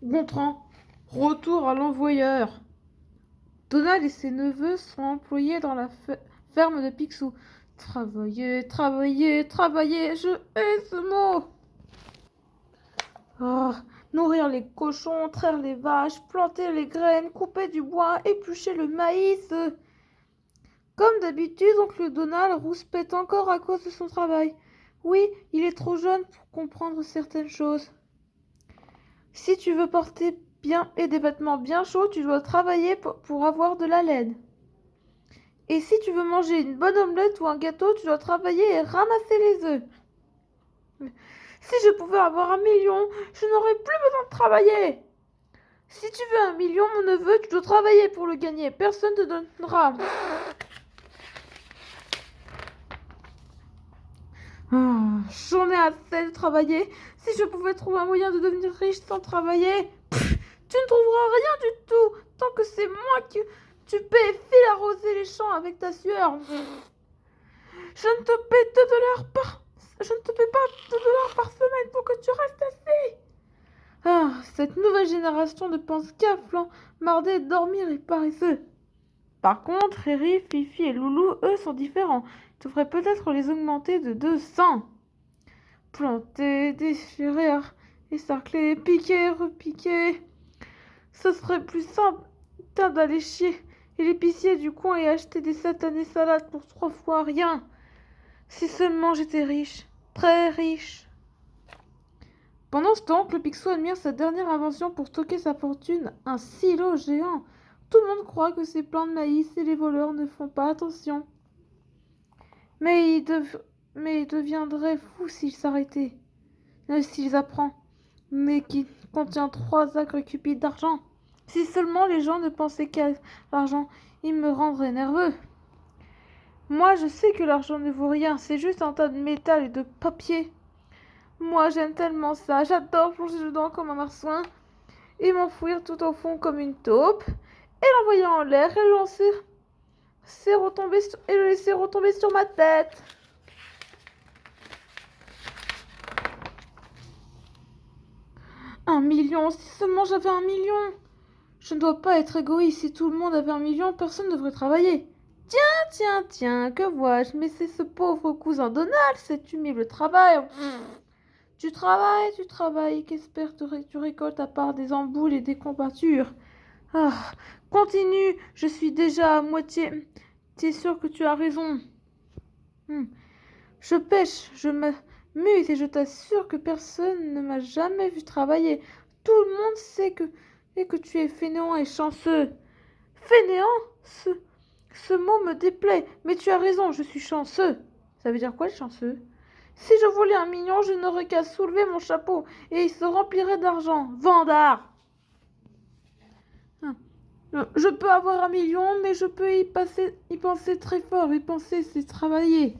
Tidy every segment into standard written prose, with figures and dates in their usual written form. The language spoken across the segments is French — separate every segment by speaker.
Speaker 1: Gontran, retour à l'envoyeur. Donald et ses neveux sont employés dans la ferme de Picsou. Travailler, travailler, travailler, je hais ce mot. Oh, nourrir les cochons, traire les vaches, planter les graines, couper du bois, éplucher le maïs. Comme d'habitude, oncle Donald rouspète encore à cause de son travail. Oui, il est trop jeune pour comprendre certaines choses. Si tu veux porter bien et des vêtements bien chauds, tu dois travailler pour avoir de la laine. Et si tu veux manger une bonne omelette ou un gâteau, tu dois travailler et ramasser les œufs. Si je pouvais avoir 1 million, je n'aurais plus besoin de travailler. Si tu veux 1 million, mon neveu, tu dois travailler pour le gagner. Personne ne te donnera. J'en ai assez de travailler. Si je pouvais trouver un moyen de devenir riche sans travailler, tu ne trouveras rien du tout. Tant que c'est moi qui tu paies, file arroser les champs avec ta sueur. Je ne te paie 2 $ par... Je ne te paie pas 2 $ par semaine pour que tu restes assis. Cette nouvelle génération ne pense qu'à flambarder, dormir et paresseux. Par contre, Riri, Fifi et Loulou, eux, sont différents. Tu devrais peut-être les augmenter de 200. Planter, déchirer, écercler, piquer, repiquer. Ce serait plus simple d'aller chier et l'épicier du coin et acheter des satanées salades pour 3 fois rien. Si seulement j'étais riche, très riche. Pendant ce temps, le Picsou admire sa dernière invention pour stocker sa fortune, un silo géant. Tout le monde croit que c'est plein de maïs et les voleurs ne font pas attention. Mais il deviendrait fou s'il s'arrêtait. S'ils apprennent, mais qui contient 3 acres cubiques d'argent. Si seulement les gens ne pensaient qu'à l'argent, ils me rendraient nerveux. Moi, je sais que l'argent ne vaut rien, c'est juste un tas de métal et de papier. Moi, j'aime tellement ça, j'adore plonger dedans comme un marsouin et m'enfouir tout au fond comme une taupe et l'envoyer en l'air et le laisser retomber sur ma tête. Un million, si seulement j'avais 1 million. Je ne dois pas être égoïste, si tout le monde avait 1 million, personne ne devrait travailler. Tiens, que vois-je? Mais c'est ce pauvre cousin Donald, cet humble travail. Tu travailles, qu'espères tu récoltes à part des emboules et des combattures? Continue, je suis déjà à moitié. T'es sûr que tu as raison? Je pêche, je m'amuse et je t'assure que personne ne m'a jamais vu travailler. Tout le monde sait que tu es fainéant et chanceux. Fainéant? Ce mot me déplaît, mais tu as raison, je suis chanceux. Ça veut dire quoi, le chanceux? Si je voulais 1 million, je n'aurais qu'à soulever mon chapeau et il se remplirait d'argent. Vendard! Je peux avoir 1 million, mais je peux y penser très fort. Y penser, c'est travailler.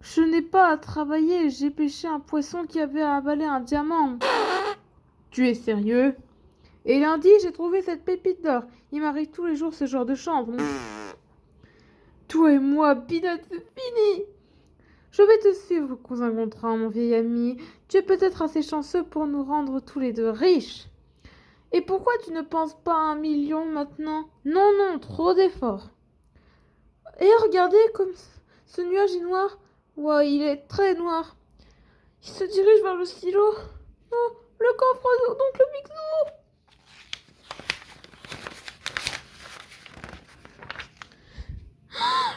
Speaker 1: Je n'ai pas à travailler, j'ai pêché un poisson qui avait avalé un diamant. Tu es sérieux? Et lundi, j'ai trouvé cette pépite d'or. Il m'arrive tous les jours ce genre de chance. Toi et moi, Peanut, c'est fini. Je vais te suivre, cousin Gontran, mon vieil ami. Tu es peut-être assez chanceux pour nous rendre tous les deux riches. Et pourquoi tu ne penses pas à 1 million maintenant? Non, trop d'efforts. Et regardez comme ce nuage est noir. Ouais, il est très noir. Il se dirige vers le silo. Oh, le coffre d'oncle Picsou.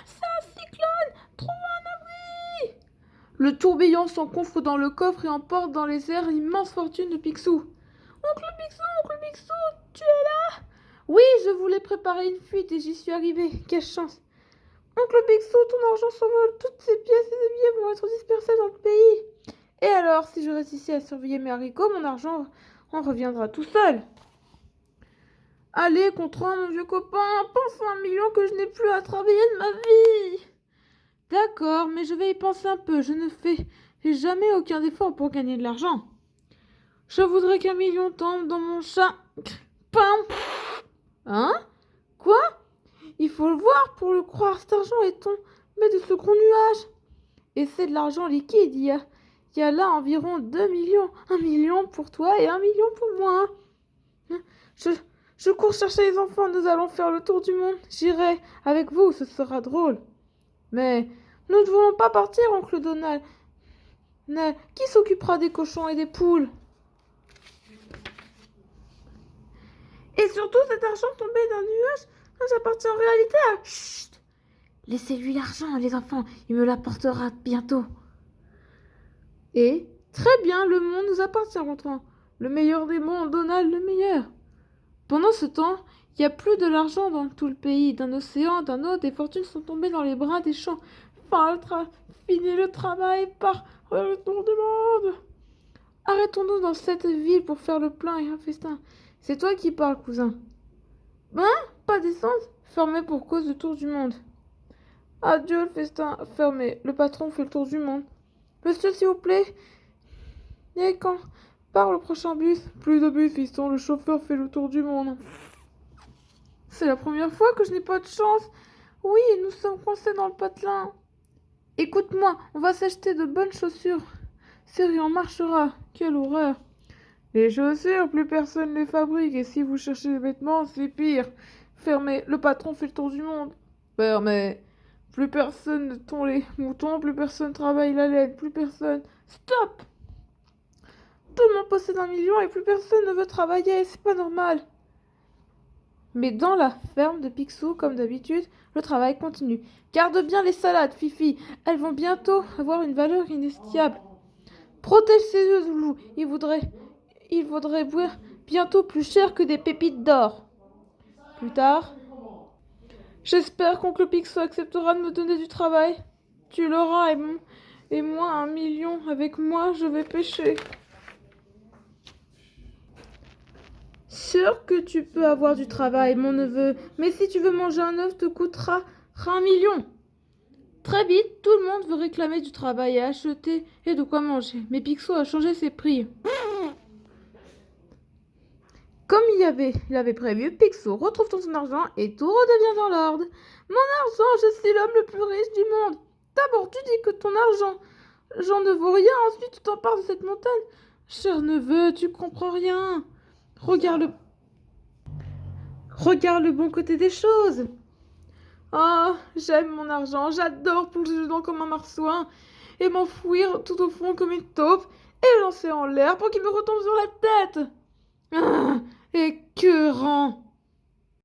Speaker 1: C'est un cyclone. Trouve un abri. Le tourbillon s'enconfre dans le coffre et emporte dans les airs l'immense fortune de Picsou. Oncle Picsou, tu es là? Oui, je voulais préparer une fuite et j'y suis arrivé. Quelle chance. Oncle Picsou, ton argent s'envole. Toutes ces pièces et ces billets vont être dispersés dans le pays. Et alors, si je reste ici à surveiller mes haricots, mon argent en reviendra tout seul. Allez, Gontran, mon vieux copain, pense à 1 million que je n'ai plus à travailler de ma vie. D'accord, mais je vais y penser un peu. Je ne fais jamais aucun effort pour gagner de l'argent. Je voudrais qu'1 million tombe dans mon chat. Pain. Hein? Quoi? Il faut le voir pour le croire. Cet argent est tombé de ce gros nuage. Et c'est de l'argent liquide. Il y a là environ 2 millions. 1 million pour toi et 1 million pour moi. Je, je cours chercher les enfants, nous allons faire le tour du monde. J'irai avec vous, ce sera drôle. Mais nous ne voulons pas partir, oncle Donald. Qui s'occupera des cochons et des poules? Et surtout, cet argent tombé d'un nuage, ça appartient en réalité à... Chut! Laissez-lui l'argent, les enfants, il me l'apportera bientôt. Et, très bien, le monde nous appartient maintenant. Le meilleur des mondes, Donald, le meilleur. Pendant ce temps, il n'y a plus de l'argent dans tout le pays. D'un océan, d'un autre, des fortunes sont tombées dans les bras des champs. Fini le travail, par le tour du monde. Arrêtons-nous dans cette ville pour faire le plein et un festin. C'est toi qui parles, cousin. Ben, pas d'essence, fermé pour cause du tour du monde. Adieu, le festin fermé. Le patron fait le tour du monde. Monsieur, s'il vous plaît. Et quand part le prochain bus? Plus de bus, fiston, le chauffeur fait le tour du monde. C'est la première fois que je n'ai pas de chance. Oui, nous sommes coincés dans le patelin. Écoute-moi, on va s'acheter de bonnes chaussures. Sérieux, on marchera. Quelle horreur. Les chaussures, plus personne ne les fabrique. Et si vous cherchez des vêtements, c'est pire. Fermé, le patron fait le tour du monde. Fermé. Plus personne ne tond les moutons, plus personne travaille la laine, plus personne... Stop! Tout le monde possède 1 million et plus personne ne veut travailler, c'est pas normal. Mais dans la ferme de Picsou, comme d'habitude, le travail continue. Garde bien les salades, Fifi, elles vont bientôt avoir une valeur inestimable. Protège ces yeux, Zoulou, il vaudrait bientôt plus cher que des pépites d'or. Plus tard... J'espère qu'oncle Picsou acceptera de me donner du travail. Tu l'auras et moi 1 million. Avec moi, je vais pêcher. Sûr que tu peux avoir du travail, mon neveu. Mais si tu veux manger un œuf, te coûtera 1 million. Très vite, tout le monde veut réclamer du travail et acheter et de quoi manger. Mais Picsou a changé ses prix. Comme il avait prévu, Picsou retrouve son argent et tout redevient dans l'ordre. Mon argent, je suis l'homme le plus riche du monde. D'abord, tu dis que ton argent, j'en ne vaut rien. Ensuite, tu t'empares de cette montagne. Cher neveu, tu comprends rien. Regarde le bon côté des choses. Ah, j'aime mon argent. J'adore plonger dedans comme un marsouin et m'enfouir tout au fond comme une taupe et le lancer en l'air pour qu'il me retombe sur la tête. Ah, écœurant.